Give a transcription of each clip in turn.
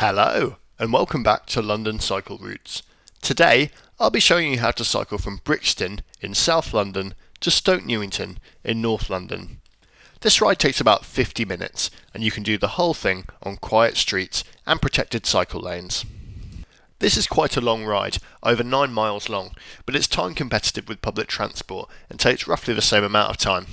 Hello and welcome back to London Cycle Routes. Today I'll be showing you how to cycle from Brixton in South London to Stoke Newington in North London. This ride takes about 50 minutes and you can do the whole thing on quiet streets and protected cycle lanes. This is quite a long ride, over 9 miles long, but it's time competitive with public transport and takes roughly the same amount of time.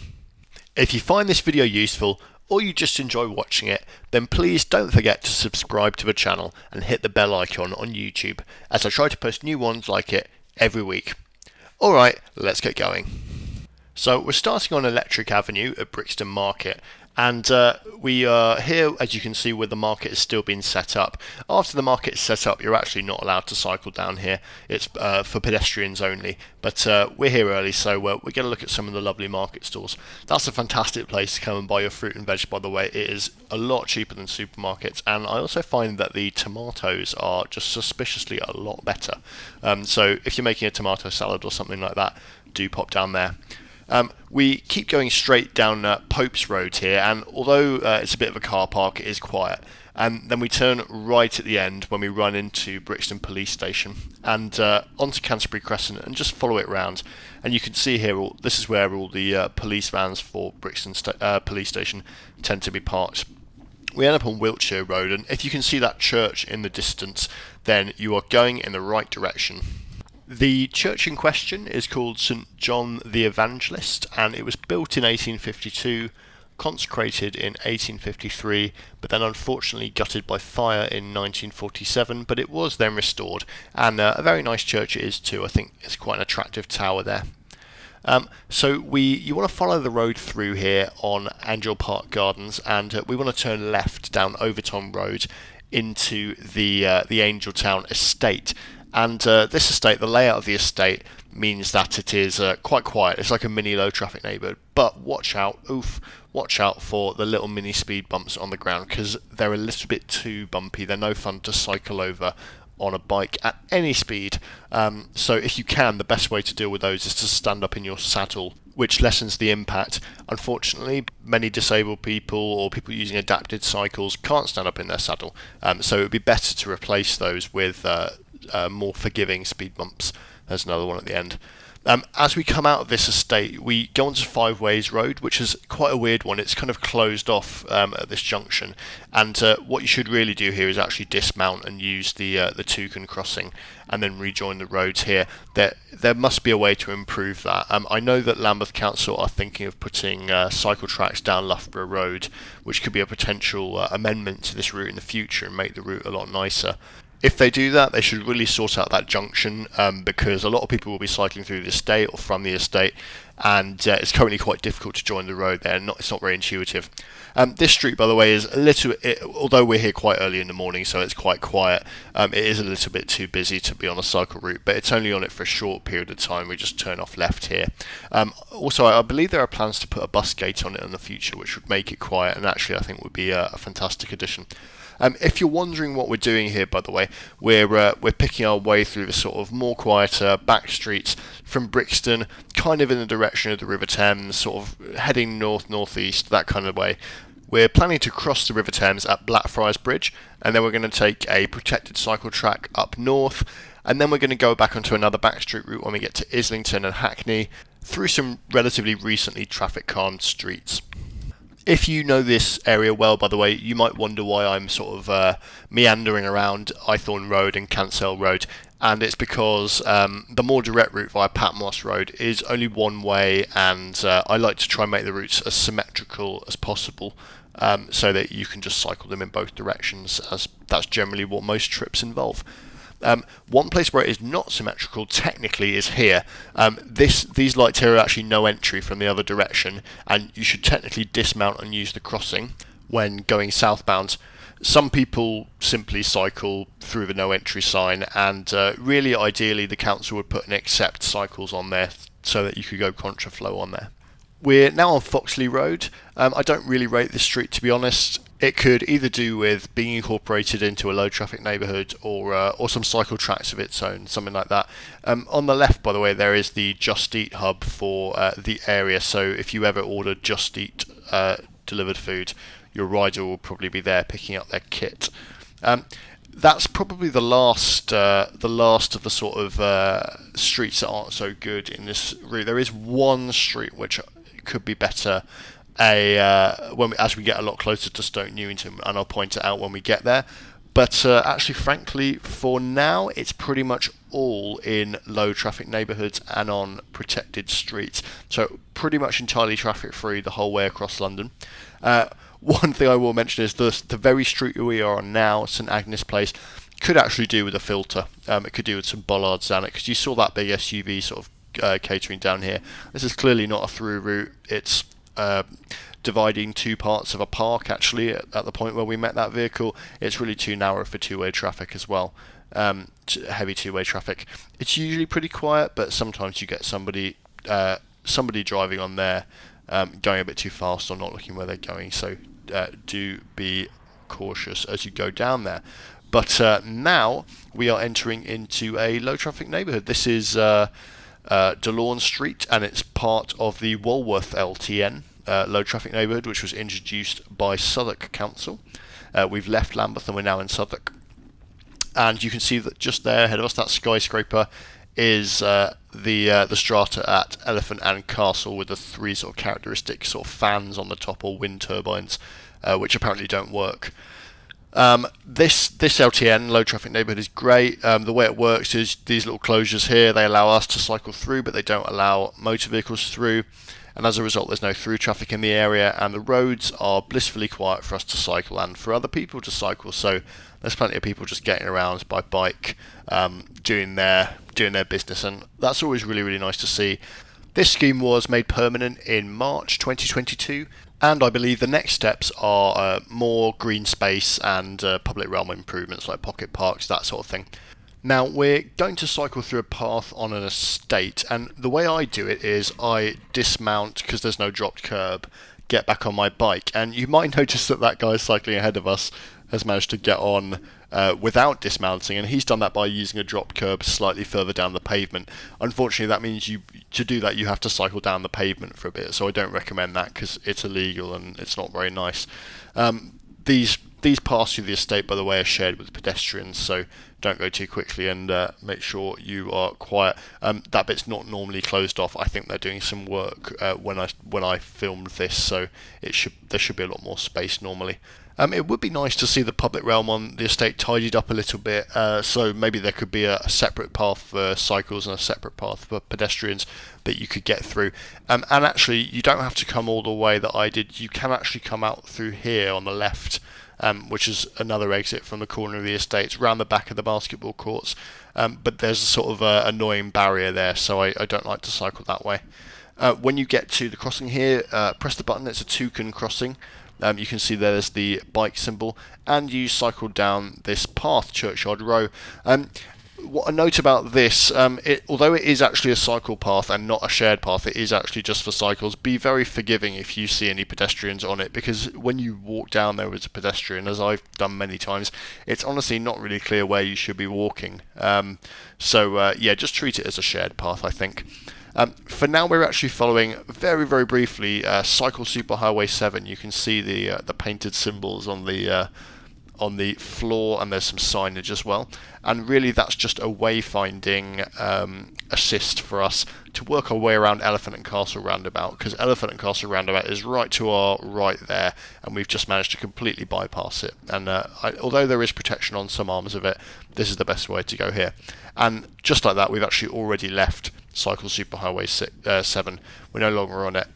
If you find this video useful or you just enjoy watching it, then please don't forget to subscribe to the channel and hit the bell icon on YouTube, as I try to post new ones like it every week. Alright, let's get going. So we're starting on Electric Avenue at Brixton Market, and we are here, as you can see, where the market is still being set up. After the market is set up, you're actually not allowed to cycle down here. It's for pedestrians only, but we're here early, so we're going to look at some of the lovely market stalls. That's a fantastic place to come and buy your fruit and veg, by the way. It is a lot cheaper than supermarkets, and I also find that the tomatoes are just suspiciously a lot better. So if you're making a tomato salad or something like that, do pop down there. We keep going straight down Pope's Road here, and although it's a bit of a car park, it is quiet. And then we turn right at the end when we run into Brixton Police Station and onto Canterbury Crescent and just follow it round. And you can see here, this is where all the police vans for Brixton Police Station tend to be parked. We end up on Wiltshire Road, and if you can see that church in the distance, then you are going in the right direction. The church in question is called St John the Evangelist, and it was built in 1852, consecrated in 1853, but then unfortunately gutted by fire in 1947, but it was then restored, and a very nice church it is too. I think it's quite an attractive tower there. So you want to follow the road through here on Angell Park Gardens, and we want to turn left down Overton Road into the Angell Town estate. And this estate, the layout of the estate means that it is quite quiet. It's like a mini low traffic neighbourhood, but watch out for the little mini speed bumps on the ground, because they're a little bit too bumpy. They're no fun to cycle over on a bike at any speed. So if you can, the best way to deal with those is to stand up in your saddle, which lessens the impact. Unfortunately, many disabled people or people using adapted cycles can't stand up in their saddle, so it would be better to replace those with more forgiving speed bumps. There's another one at the end. As we come out of this estate, we go onto Five Ways Road, which is quite a weird one. It's kind of closed off at this junction, and what you should really do here is actually dismount and use the Toucan crossing and then rejoin the roads here. There must be a way to improve that. I know that Lambeth Council are thinking of putting cycle tracks down Loughborough Road, which could be a potential amendment to this route in the future and make the route a lot nicer. If they do that, they should really sort out that junction, because a lot of people will be cycling through the estate or from the estate, and it's currently quite difficult to join the road there. It's not very intuitive. This street, by the way, is a little bit, although we're here quite early in the morning, so it's quite quiet, it is a little bit too busy to be on a cycle route, but it's only on it for a short period of time. We just turn off left here. Also, I believe there are plans to put a bus gate on it in the future, which would make it quiet, and actually I think would be a fantastic addition. If you're wondering what we're doing here, by the way, we're picking our way through the sort of more quieter back streets from Brixton, kind of in the direction of the River Thames, sort of heading north-northeast, that kind of way. We're planning to cross the River Thames at Blackfriars Bridge, and then we're going to take a protected cycle track up north, and then we're going to go back onto another backstreet route when we get to Islington and Hackney, through some relatively recently traffic-calmed streets. If you know this area well, by the way, you might wonder why I'm sort of meandering around Ithorn Road and Cancell Road, and it's because the more direct route via Patmos Road is only one way, and I like to try and make the routes as symmetrical as possible, so that you can just cycle them in both directions, as that's generally what most trips involve. One place where it is not symmetrical technically is here. These lights here are actually no entry from the other direction, and you should technically dismount and use the crossing when going southbound. Some people simply cycle through the no entry sign, and really ideally the council would put an accept cycles on there so that you could go contraflow on there. We're now on Foxley Road. I don't really rate this street, to be honest. It could either do with being incorporated into a low traffic neighbourhood or some cycle tracks of its own, something like that. On the left, by the way, there is the Just Eat hub for the area, so if you ever order Just Eat delivered food, your rider will probably be there picking up their kit. that's probably the last of the sort of streets that aren't so good in this route. There is one street which could be better as we get a lot closer to Stoke Newington, and I'll point it out when we get there. But actually, frankly, for now, it's pretty much all in low traffic neighbourhoods and on protected streets. So pretty much entirely traffic free the whole way across London. One thing I will mention is the very street we are on now, St Agnes Place, could actually do with a filter. It could do with some bollards down it, because you saw that big SUV sort of catering down here. This is clearly not a through route. It's dividing two parts of a park, actually, at the point where we met that vehicle. It's really too narrow for two-way traffic as well, heavy two-way traffic. It's usually pretty quiet, but sometimes you get somebody driving on there going a bit too fast or not looking where they're going, so do be cautious as you go down there. But now we are entering into a low-traffic neighbourhood. This is Boleyn Street, and it's part of the Walworth LTN low traffic neighbourhood, which was introduced by Southwark Council. We've left Lambeth and we're now in Southwark, and you can see that just there ahead of us, that skyscraper is the strata at Elephant and Castle, with the three sort of characteristic sort of fans on the top, or wind turbines, which apparently don't work. This LTN, low traffic neighbourhood, is great. The way it works is these little closures here, they allow us to cycle through, but they don't allow motor vehicles through, and as a result there's no through traffic in the area, and the roads are blissfully quiet for us to cycle and for other people to cycle. So there's plenty of people just getting around by bike, doing their business, and that's always really, really nice to see. This scheme was made permanent in March 2022, and I believe the next steps are more green space and public realm improvements like pocket parks, that sort of thing. Now, we're going to cycle through a path on an estate, and the way I do it is I dismount, because there's no dropped curb, get back on my bike, and you might notice that that guy cycling ahead of us has managed to get on without dismounting, and he's done that by using a drop curb slightly further down the pavement. Unfortunately, that means to do that you have to cycle down the pavement for a bit, so I don't recommend that because it's illegal and it's not very nice. These paths through the estate, by the way, are shared with pedestrians, so don't go too quickly, and make sure you are quiet. That bit's not normally closed off. I think they're doing some work when I filmed this, so there should be a lot more space normally. It would be nice to see the public realm on the estate tidied up a little bit, so maybe there could be a separate path for cycles and a separate path for pedestrians that you could get through. And actually, you don't have to come all the way that I did. You can actually come out through here on the left, which is another exit from the corner of the estate, round the back of the basketball courts. But there's a sort of annoying barrier there, so I don't like to cycle that way. When you get to the crossing here, press the button. It's a toucan crossing. You can see there's the bike symbol, and you cycle down this path, Churchyard Row. What a note about this, although it is actually a cycle path and not a shared path, it is actually just for cycles. Be very forgiving if you see any pedestrians on it, because when you walk down there as a pedestrian, as I've done many times, it's honestly not really clear where you should be walking. So just treat it as a shared path, I think. For now, we're actually following, very, very briefly, Cycle Superhighway 7. You can see the painted symbols on the floor, and there's some signage as well. And really, that's just a wayfinding assist for us to work our way around Elephant and Castle roundabout, because Elephant and Castle roundabout is right to our right there, and we've just managed to completely bypass it. And although there is protection on some arms of it, this is the best way to go here. And just like that, we've actually already left Cycle Superhighway 7. We're no longer on it.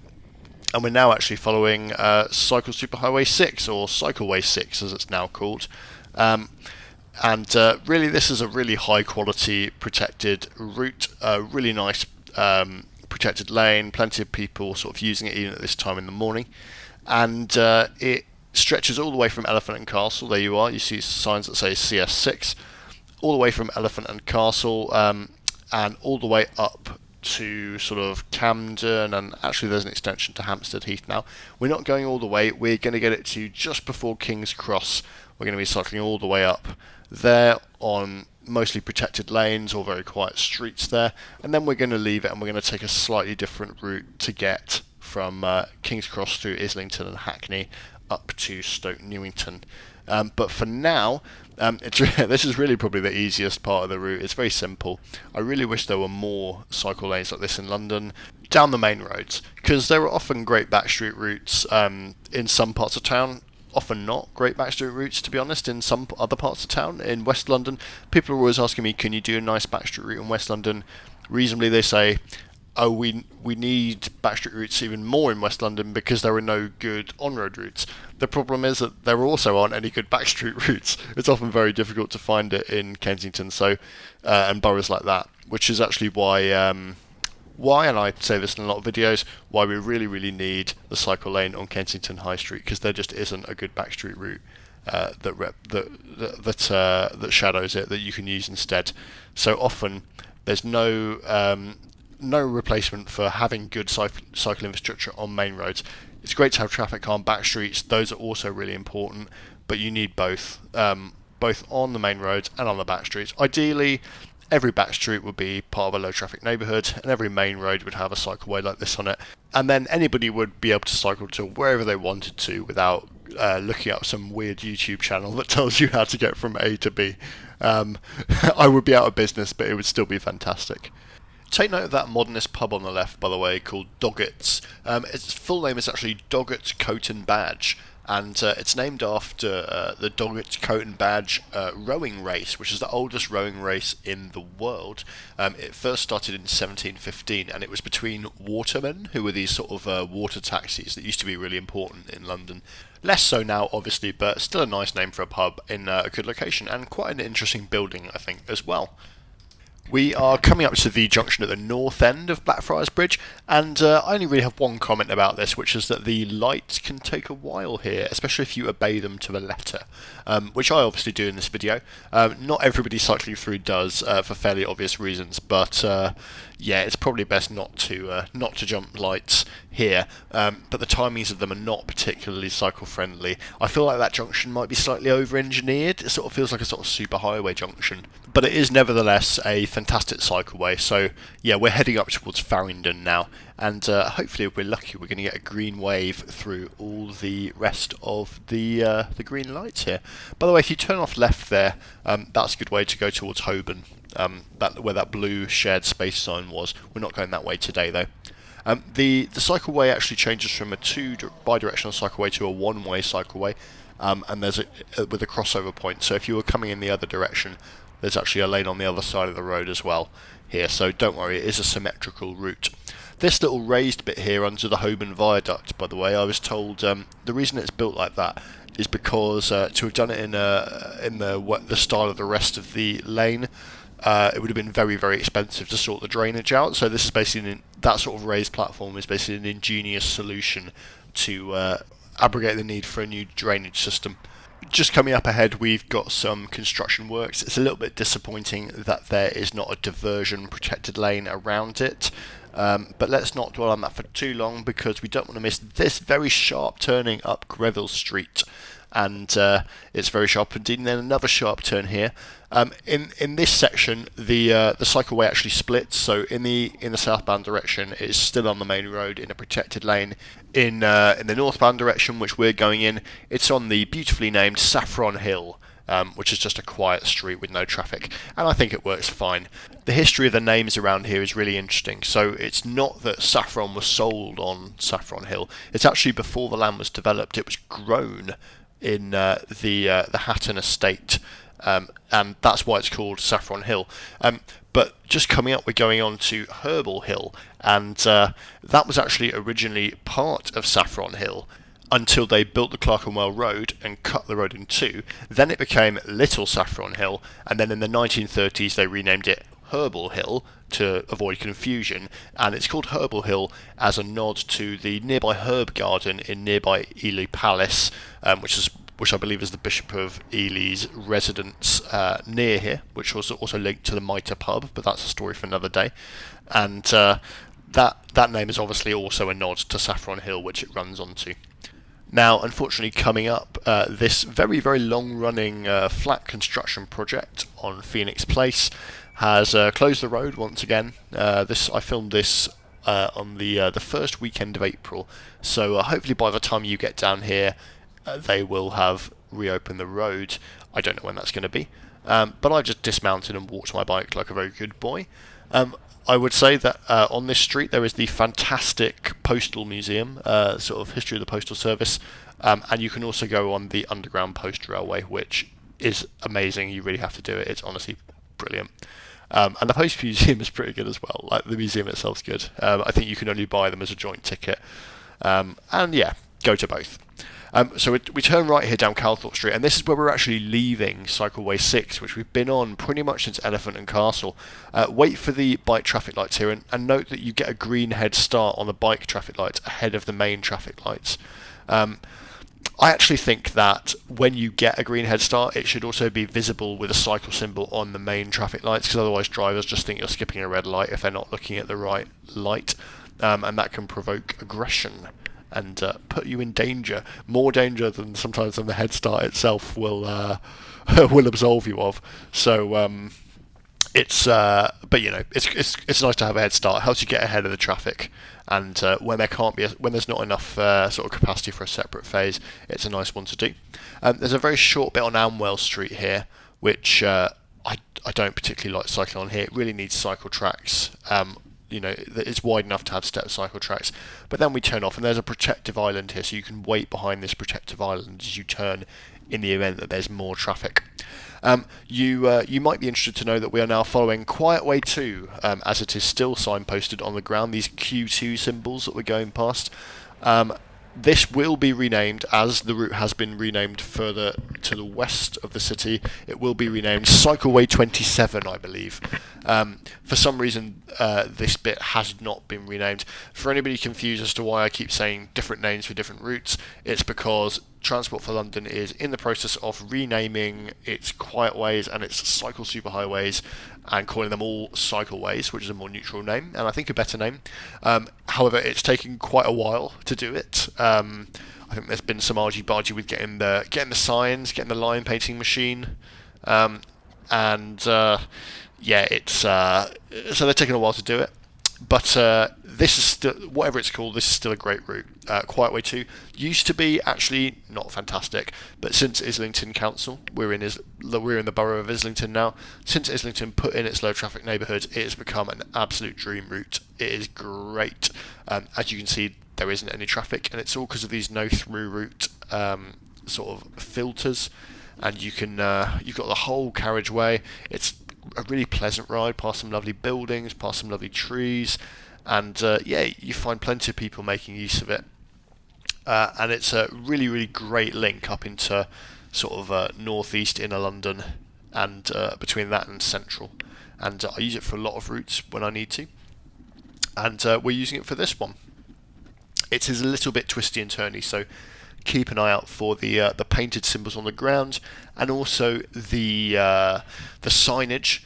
And we're now actually following Cycle Superhighway 6, or Cycleway 6 as it's now called. Really, this is a really high quality protected route, really nice protected lane, plenty of people sort of using it even at this time in the morning. And it stretches all the way from Elephant and Castle. There you are, you see signs that say CS6, all the way from Elephant and Castle, and all the way up to sort of Camden, and actually there's an extension to Hampstead Heath now. We're not going all the way, we're going to get it to just before King's Cross. We're going to be cycling all the way up there on mostly protected lanes or very quiet streets there, and then we're going to leave it and we're going to take a slightly different route to get from King's Cross through Islington and Hackney up to Stoke Newington. But for now, this is really probably the easiest part of the route. It's very simple. I really wish there were more cycle lanes like this in London down the main roads, because there are often great backstreet routes in some parts of town. Often not great backstreet routes, to be honest, in some other parts of town. In West London, people are always asking me, can you do a nice backstreet route in West London? Reasonably, they say, oh, we need backstreet routes even more in West London because there are no good on-road routes. The problem is that there also aren't any good backstreet routes. It's often very difficult to find it in Kensington, and boroughs like that, which is actually why, and I say this in a lot of videos, why we really need the cycle lane on Kensington High Street, because there just isn't a good backstreet route that shadows it that you can use instead. So often there's no replacement for having good cycle infrastructure on main roads. It's great to have traffic calm backstreets; those are also really important, but you need both on the main roads and on the backstreets. Ideally, every backstreet would be part of a low traffic neighbourhood, and every main road would have a cycleway like this on it, and then anybody would be able to cycle to wherever they wanted to without looking up some weird YouTube channel that tells you how to get from A to B. I would be out of business, but it would still be fantastic. Take note of that modernist pub on the left, by the way, called Doggett's. Its full name is actually Doggett's Coat and Badge, and it's named after the Doggett's Coat and Badge rowing race, which is the oldest rowing race in the world. It first started in 1715, and it was between watermen, who were these sort of water taxis that used to be really important in London. Less so now, obviously, but still a nice name for a pub in a good location, and quite an interesting building, I think, as well. We are coming up to the junction at the north end of Blackfriars Bridge, and I only really have one comment about this, which is that the lights can take a while here, especially if you obey them to the letter, which I obviously do in this video. Not everybody cycling through does, for fairly obvious reasons, but yeah, it's probably best not to jump lights here, but the timings of them are not particularly cycle friendly. I feel like that junction might be slightly over-engineered. It sort of feels like a sort of superhighway junction, but it is nevertheless a fantastic cycleway. So yeah, we're heading up towards Farringdon now, and hopefully if we're lucky we're going to get a green wave through all the rest of the green lights here. By the way, if you turn off left there, that's a good way to go towards Holborn, where that blue shared space sign was. We're not going that way today though. The cycleway actually changes from a bi-directional cycleway to a one-way cycleway, and there's with a crossover point. So if you were coming in the other direction, there's actually a lane on the other side of the road as well here. So don't worry, it is a symmetrical route. This little raised bit here under the Holborn Viaduct, by the way, I was told the reason it's built like that is because to have done it in the style of the rest of the lane, it would have been very expensive to sort the drainage out. So this is basically that sort of raised platform is basically an ingenious solution to abrogate the need for a new drainage system. Just coming up ahead, we've got some construction works. It's a little bit disappointing that there is not a diversion protected lane around it, but let's not dwell on that for too long, because we don't want to miss this very sharp turning up Greveille Street. And it's very sharp indeed, and then another sharp turn here. In this section, the cycleway actually splits. So in the southbound direction, it's still on the main road in a protected lane. In the northbound direction, which we're going in, it's on the beautifully named Saffron Hill, which is just a quiet street with no traffic, and I think it works fine. The history of the names around here is really interesting. So it's not that saffron was sold on Saffron Hill. It's actually before the land was developed. It was grown in the Hatton estate, and that's why it's called Saffron Hill. But just coming up, we're going on to Herbal Hill, and that was actually originally part of Saffron Hill until they built the Clerkenwell Road and cut the road in two. Then it became Little Saffron Hill, and then in the 1930s they renamed it Herbal Hill to avoid confusion, and it's called Herbal Hill as a nod to the nearby herb garden in nearby Ely Palace, which I believe is the Bishop of Ely's residence near here, which was also linked to the Mitre pub, but that's a story for another day. And that name is obviously also a nod to Saffron Hill, which it runs onto. Now, unfortunately, coming up, this very long-running flat construction project on Phoenix Place has closed the road once again. I filmed this on the first weekend of April, so hopefully by the time you get down here, they will have reopen the road. I don't know when that's going to be. But I just dismounted and walked my bike like a very good boy. I would say that on this street there is the fantastic Postal Museum, sort of history of the Postal Service, and you can also go on the Underground Post Railway, which is amazing. You really have to do it. It's honestly brilliant. And the Post Museum is pretty good as well. Like, the museum itself's good. I think you can only buy them as a joint ticket. And yeah, go to both. So we turn right here down Calthorpe Street, and this is where we're actually leaving Cycleway 6, which we've been on pretty much since Elephant and Castle. Wait for the bike traffic lights here, and note that you get a green head start on the bike traffic lights ahead of the main traffic lights. I actually think that when you get a green head start, it should also be visible with a cycle symbol on the main traffic lights, because otherwise drivers just think you're skipping a red light if they're not looking at the right light, and that can provoke aggression and put you in danger, more danger than sometimes than the head start itself will will absolve you of. So but you know, it's nice to have a head start. It helps you get ahead of the traffic, and when there's not enough sort of capacity for a separate phase, it's a nice one to do. There's a very short bit on Amwell Street here, which I don't particularly like cycling on here. It really needs cycle tracks. You know, it's wide enough to have step cycle tracks, but then we turn off, and there's a protective island here, so you can wait behind this protective island as you turn in the event that there's more traffic. You might be interested to know that we are now following Quietway 2, as it is still signposted on the ground, these Q2 symbols that we're going past. This will be renamed, as the route has been renamed further to the west of the city. It will be renamed Cycleway 27, I believe. For some reason, this bit has not been renamed. For anybody confused as to why I keep saying different names for different routes, it's because Transport for London is in the process of renaming its Quietways and its cycle superhighways and calling them all Cycleways, which is a more neutral name and I think a better name. However, it's taken quite a while to do it. I think there's been some argy-bargy with getting the signs, getting the line painting machine, yeah, it's so they're taking a while to do it. But this is still, whatever it's called, this is still a great route. Quietway 2 used to be actually not fantastic, but since Islington Council, we're in the borough of Islington now. Since Islington put in its low traffic neighbourhoods, it has become an absolute dream route. It is great. As you can see, there isn't any traffic, and it's all because of these no through route sort of filters. And you can you've got the whole carriageway. It's a really pleasant ride past some lovely buildings, past some lovely trees, and yeah, you find plenty of people making use of it. And it's a really, really great link up into sort of northeast inner London, and between that and central. And I use it for a lot of routes when I need to, and we're using it for this one. It is a little bit twisty and turny, so keep an eye out for the painted symbols on the ground, and also the signage.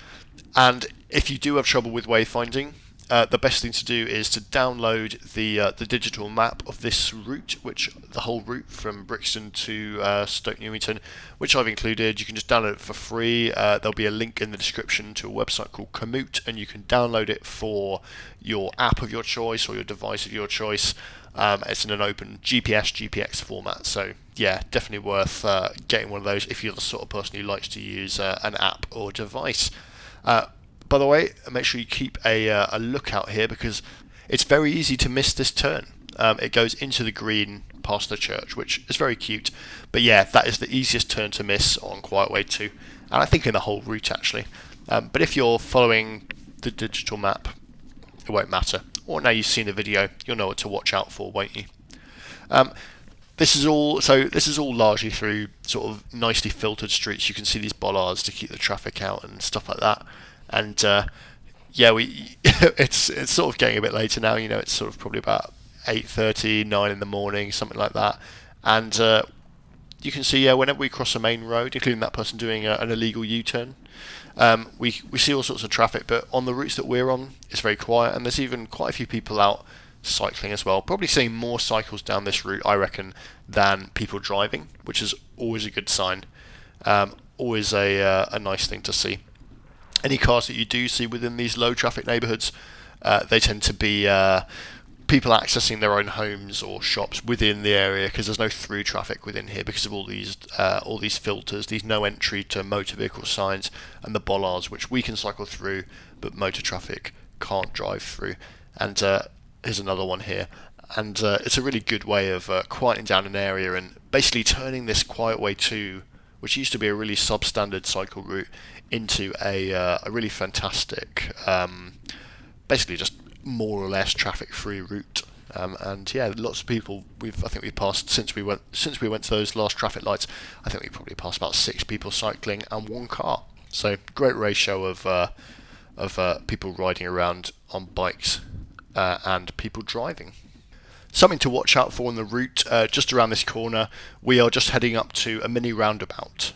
And if you do have trouble with wayfinding, the best thing to do is to download the digital map of this route, which the whole route from Brixton to Stoke Newington, which I've included. You can just download it for free. There'll be a link in the description to a website called Komoot, and you can download it for your app of your choice or your device of your choice. It's in an open GPX format, so yeah, definitely worth getting one of those if you're the sort of person who likes to use an app or device. By the way, make sure you keep a lookout here, because it's very easy to miss this turn. It goes into the green past the church, which is very cute, but yeah, that is the easiest turn to miss on Quietway 2, and I think in the whole route actually. But if you're following the digital map, it won't matter. Or now you've seen the video, you'll know what to watch out for, won't you? This is all largely through sort of nicely filtered streets. You can see these bollards to keep the traffic out and stuff like that. And yeah, it's sort of getting a bit later now. You know, it's sort of probably about 8:30, 9 in the morning, something like that. And you can see, whenever we cross a main road, including that person doing an illegal U-turn, we see all sorts of traffic. But on the routes that we're on, it's very quiet, and there's even quite a few people out cycling as well. Probably seeing more cycles down this route, I reckon, than people driving, which is always a good sign. Always a nice thing to see. Any cars that you do see within these low traffic neighbourhoods, they tend to be people accessing their own homes or shops within the area, because there's no through traffic within here because of all these filters, these no entry to motor vehicle signs, and the bollards which we can cycle through but motor traffic can't drive through. And here's another one here, and it's a really good way of quieting down an area and basically turning this Quietway 2, which used to be a really substandard cycle route, into a really fantastic, basically just more or less traffic-free route. And yeah, lots of people I think we've passed since we went to those last traffic lights. I think we probably passed about 6 people cycling and 1 car. So great ratio of people riding around on bikes and people driving. Something to watch out for on the route, just around this corner, we are just heading up to a mini roundabout.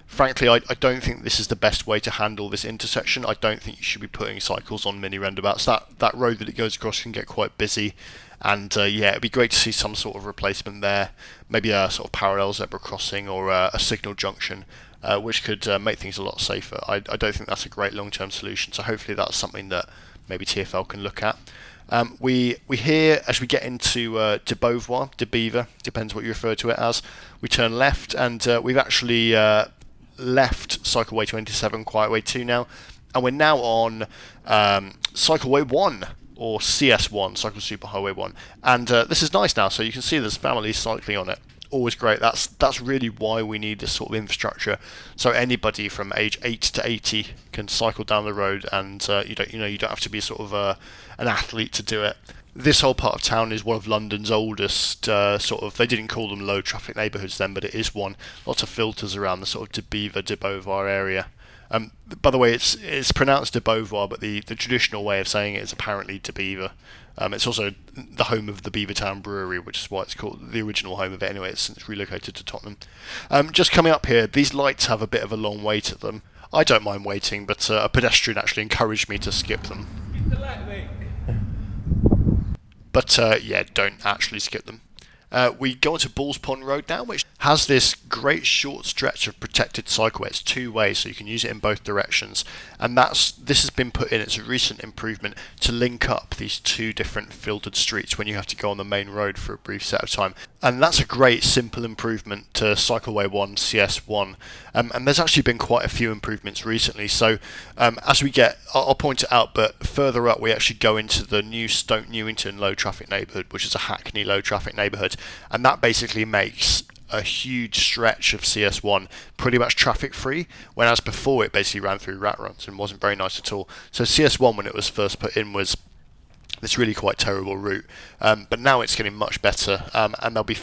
Frankly, I don't think this is the best way to handle this intersection. I don't think you should be putting cycles on mini roundabouts. That road that it goes across can get quite busy, and yeah, it'd be great to see some sort of replacement there, maybe a sort of parallel zebra crossing or a signal junction, which could make things a lot safer. I don't think that's a great long-term solution, so hopefully that's something that maybe TfL can look at. We hear, as we get into de Beauvoir, de Beaver, depends what you refer to it as, we turn left, and we've actually left Cycleway 27, Quietway 2 now, and we're now on Cycleway 1, or CS1, Cycle Superhighway 1, and this is nice now, so you can see there's families cycling on it. Always great. That's really why we need this sort of infrastructure, so anybody from age 8 to 80 can cycle down the road, and you don't have to be sort of an athlete to do it. This whole part of town is one of London's oldest sort of, they didn't call them low traffic neighbourhoods then, but it is one. Lots of filters around the sort of de Beaver, de Beauvoir area. By the way, it's pronounced de Beauvoir, but the traditional way of saying it is apparently de Beaver. It's also the home of the Beavertown Brewery, which is why it's called the original home of it anyway. It's since relocated to Tottenham. Just coming up here, these lights have a bit of a long wait at them. I don't mind waiting, but a pedestrian actually encouraged me to skip them. But yeah, don't actually skip them. We go on to Balls Pond Road now, which has this great short stretch of protected cycleway. It's 2 ways, so you can use it in both directions. And this has been put in, it's a recent improvement to link up these 2 different filtered streets when you have to go on the main road for a brief set of time. And that's a great simple improvement to Cycleway 1, CS1. And there's actually been quite a few improvements recently. So as we get, I'll point it out, but further up we actually go into the new Stoke Newington low traffic neighbourhood, which is a Hackney low traffic neighbourhood. And that basically makes a huge stretch of CS1 pretty much traffic free, whereas before it basically ran through rat runs and wasn't very nice at all. So CS1, when it was first put in, was this really quite terrible route, but now it's getting much better, and there'll be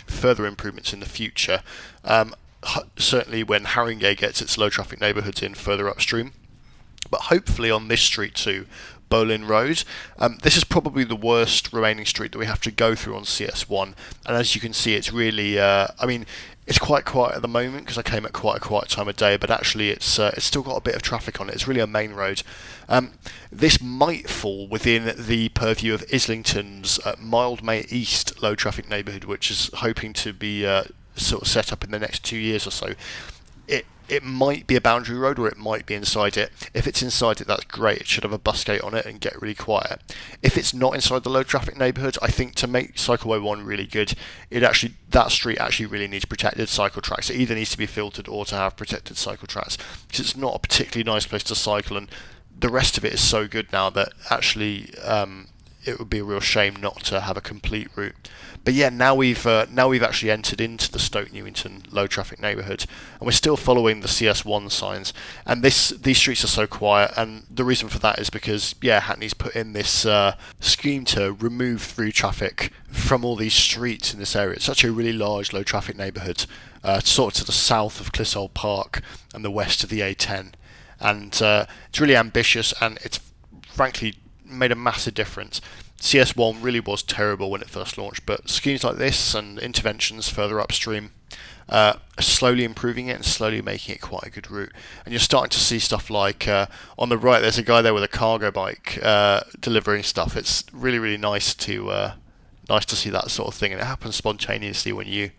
further improvements in the future, certainly when Haringey gets its low traffic neighbourhoods in further upstream, but hopefully on this street too, Boleyn Road. This is probably the worst remaining street that we have to go through on CS1, and as you can see, it's really, I mean, it's quite quiet at the moment because I came at quite a quiet time of day, but actually it's still got a bit of traffic on it. It's really a main road. This might fall within the purview of Islington's Mildmay East low traffic neighbourhood, which is hoping to be sort of set up in the next 2 years or so. It might be a boundary road, or it might be inside it. If it's inside it, that's great. It should have a bus gate on it and get really quiet. If it's not inside the low traffic neighbourhood, I think to make Cycleway 1 really good, that street actually really needs protected cycle tracks. It either needs to be filtered or to have protected cycle tracks, because it's not a particularly nice place to cycle, and the rest of it is so good now that actually it would be a real shame not to have a complete route. But yeah, now we've actually entered into the Stoke Newington low traffic neighbourhood, and we're still following the CS1 signs. And these streets are so quiet, and the reason for that is because Hackney's put in this scheme to remove through traffic from all these streets in this area. It's such a really large low traffic neighbourhood, sort of to the south of Clissold Park and the west of the A10, and it's really ambitious, and it's frankly made a massive difference. CS1 really was terrible when it first launched, but schemes like this and interventions further upstream are slowly improving it and slowly making it quite a good route. And you're starting to see stuff like on the right, there's a guy there with a cargo bike delivering stuff. It's really, really nice to see that sort of thing, and it happens spontaneously when you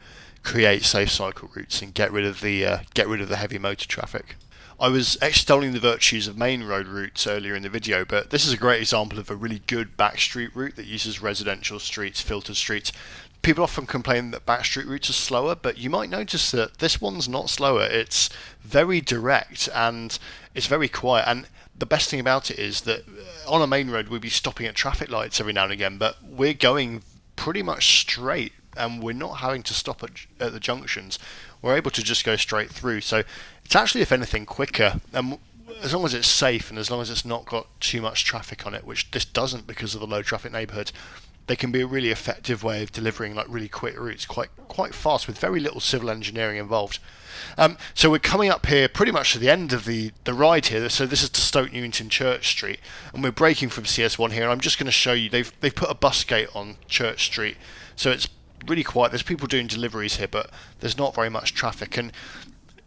create safe cycle routes and get rid of the heavy motor traffic. I was extolling the virtues of main road routes earlier in the video, but this is a great example of a really good backstreet route that uses residential streets, filtered streets. People often complain that backstreet routes are slower, but you might notice that this one's not slower. It's very direct and it's very quiet. And the best thing about it is that on a main road we'd be stopping at traffic lights every now and again, but we're going pretty much straight and we're not having to stop at the junctions. We're able to just go straight through. So it's actually, if anything, quicker. And as long as it's safe and as long as it's not got too much traffic on it, which this doesn't because of the low traffic neighbourhood, they can be a really effective way of delivering like really quick routes, quite fast with very little civil engineering involved. So we're coming up here pretty much to the end of the ride here. So this is to Stoke Newington Church Street, and we're breaking from CS1 here. And I'm just going to show you they've put a bus gate on Church Street, so it's really quiet. There's people doing deliveries here, but there's not very much traffic, and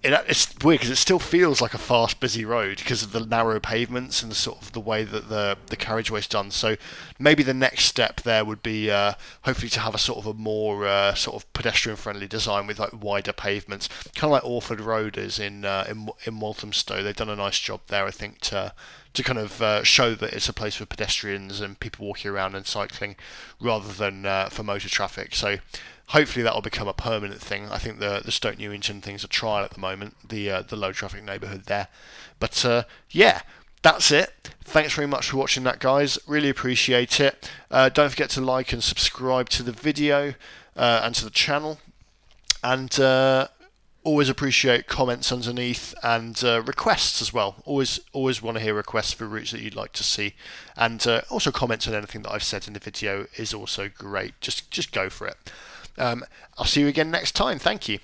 it's weird because it still feels like a fast, busy road because of the narrow pavements and the sort of the way that the carriageway's done. So maybe the next step there would be hopefully to have a sort of a more sort of pedestrian-friendly design with like wider pavements, kind of like Orford Road is in Walthamstow. They've done a nice job there, I think, to kind of show that it's a place for pedestrians and people walking around and cycling rather than for motor traffic. So hopefully that will become a permanent thing. I think the Stoke Newington thing's a trial at the moment, the low traffic neighbourhood there. But yeah, that's it. Thanks very much for watching that, guys. Really appreciate it. Don't forget to like and subscribe to the video and to the channel. And always appreciate comments underneath and requests as well. Always want to hear requests for routes that you'd like to see, and also comments on anything that I've said in the video is also great. Just go for it. I'll see you again next time. Thank you.